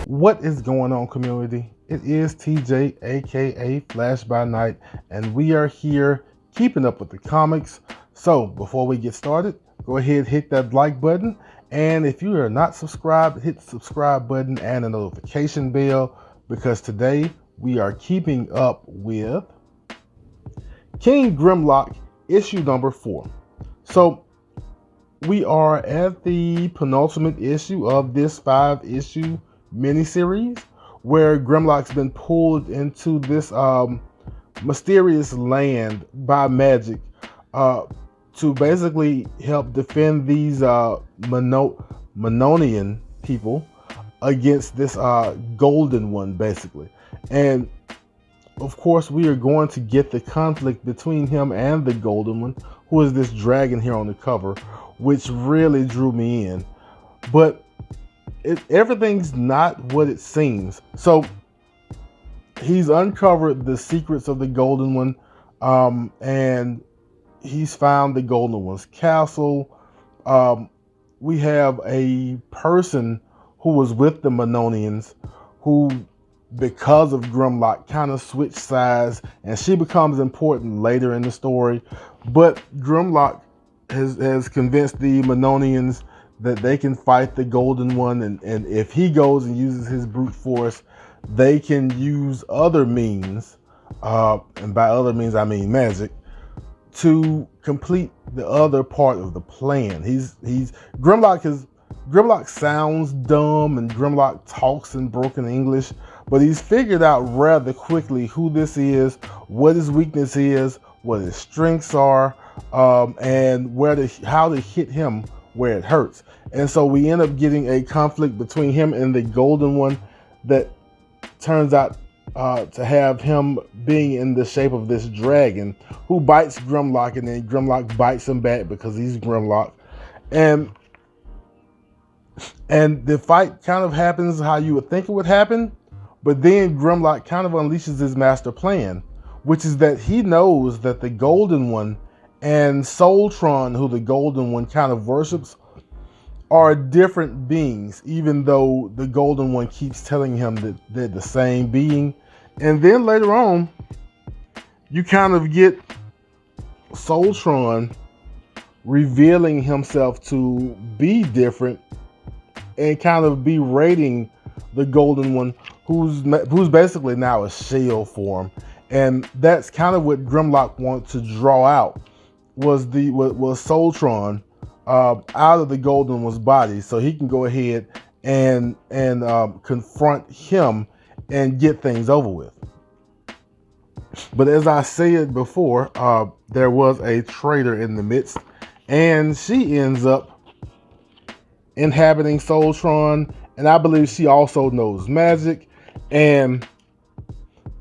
What is going on, community? It is TJ, aka Flash by Night, and we are here keeping up with the comics. So before we get started, go ahead, hit that like button, and if you are not subscribed, hit the subscribe button and the notification bell, because today we are keeping up with King Grimlock issue number 4. So we are at the penultimate issue of this 5-issue miniseries, where Grimlock's been pulled into this mysterious land by magic to basically help defend these Manonian people against this golden one, basically. And of course, we are going to get the conflict between him and the golden one, who is this dragon here on the cover, which really drew me in. But everything's not what it seems. So he's uncovered the secrets of the golden one, and he's found the golden one's castle. We have a person who was with the Manonians who, because of Grimlock, kind of switched sides, and she becomes important later in the story. But Grimlock has convinced the Manonians that they can fight the golden one, and if he goes and uses his brute force, they can use other means, and by other means I mean magic, to complete the other part of the plan. Grimlock sounds dumb, and Grimlock talks in broken English, but he's figured out rather quickly who this is, what his weakness is, what his strengths are, and how to hit him where it hurts. And so we end up getting a conflict between him and the golden one that turns out to have him being in the shape of this dragon who bites Grimlock, and then Grimlock bites him back because he's Grimlock. And the fight kind of happens how you would think it would happen, but then Grimlock kind of unleashes his master plan, which is that he knows that the golden one and Soltron, who the golden one kind of worships, are different beings, even though the golden one keeps telling him that they're the same being. And then later on, you kind of get Soltron revealing himself to be different and kind of berating the golden one, who's basically now a shell for him. And that's kind of what Grimlock wants to draw out, was Soltron out of the golden one's body, so he can go ahead and confront him and get things over with. But as I said before, there was a traitor in the midst, and she ends up inhabiting Soltron, and I believe she also knows magic, and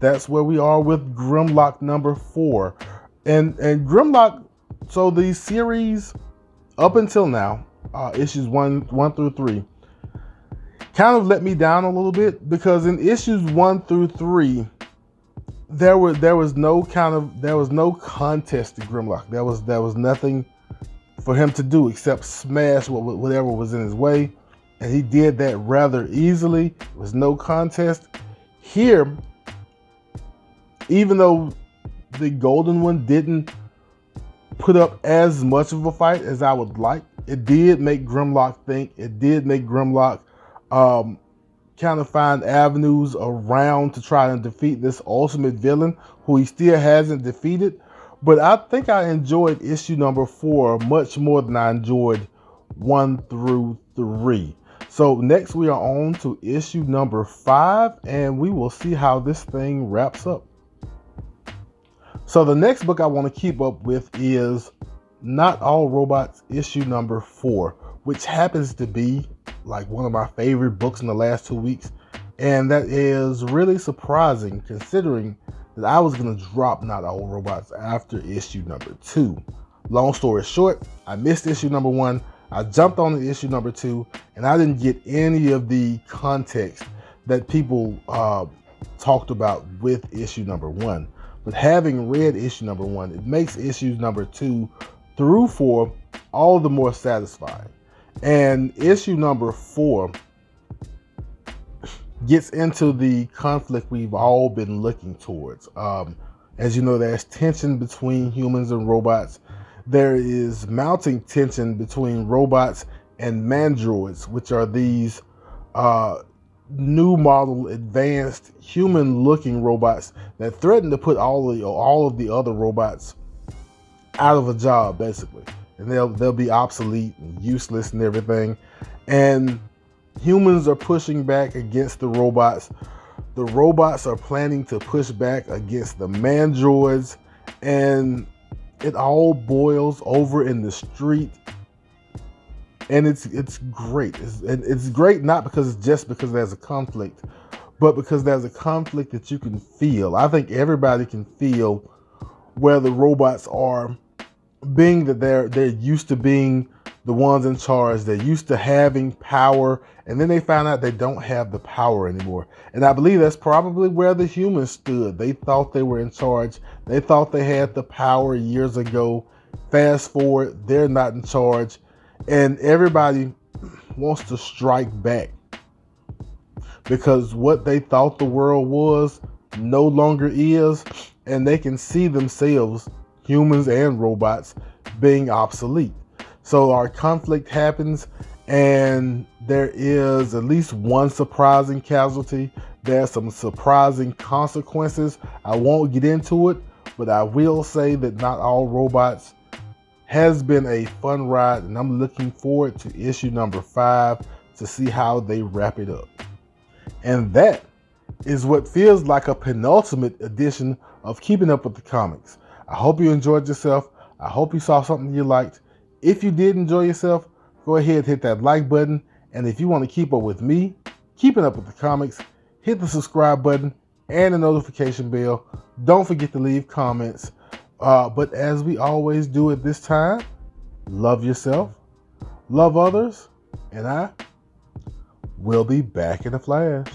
that's where we are with Grimlock number 4. And Grimlock, so the series up until now, issues 1 through 3, kind of let me down a little bit, because in issues 1 through 3, there was no contest to Grimlock. There was nothing for him to do except smash whatever was in his way, and he did that rather easily. There was no contest. Here, even though the golden one didn't put up as much of a fight as I would like, it did make Grimlock think. It did make Grimlock kind of find avenues around to try and defeat this ultimate villain who he still hasn't defeated. But I think I enjoyed issue number 4 much more than I enjoyed 1 through 3. So next we are on to issue number 5, and we will see how this thing wraps up. So the next book I want to keep up with is Not All Robots issue number 4, which happens to be like one of my favorite books in the last 2 weeks. And that is really surprising, considering that I was going to drop Not All Robots after issue number 2. Long story short, I missed issue number 1. I jumped on the issue number 2, and I didn't get any of the context that people talked about with issue number 1. But having read issue number 1, it makes issues number 2 through 4 all the more satisfying. And issue number 4 gets into the conflict we've all been looking towards. As you know, there's tension between humans and robots. There is mounting tension between robots and mandroids, which are these new model advanced human-looking robots that threaten to put all of the other robots out of a job, basically, and they'll be obsolete and useless and everything. And humans are pushing back against the robots. The robots are planning to push back against the mandroids, and it all boils over in the street. And it's great. It's great not because there's a conflict, but because there's a conflict that you can feel. I think everybody can feel where the robots are, being that they're used to being the ones in charge. They're used to having power, and then they found out they don't have the power anymore. And I believe that's probably where the humans stood. They thought they were in charge. They thought they had the power years ago. Fast forward, they're not in charge, and everybody wants to strike back because what they thought the world was no longer is, and they can see themselves, humans and robots, being obsolete. So our conflict happens, and there is at least one surprising casualty. There's some surprising consequences. I won't get into it, but I will say that Not All Robots has been a fun ride, and I'm looking forward to issue number 5 to see how they wrap it up. And that is what feels like a penultimate edition of Keeping Up with the Comics. I hope you enjoyed yourself. I hope you saw something you liked. If you did enjoy yourself, go ahead and hit that like button. And if you want to keep up with me, Keeping Up with the Comics, hit the subscribe button and the notification bell. Don't forget to leave comments. But as we always do at this time, love yourself, love others, and I will be back in a flash.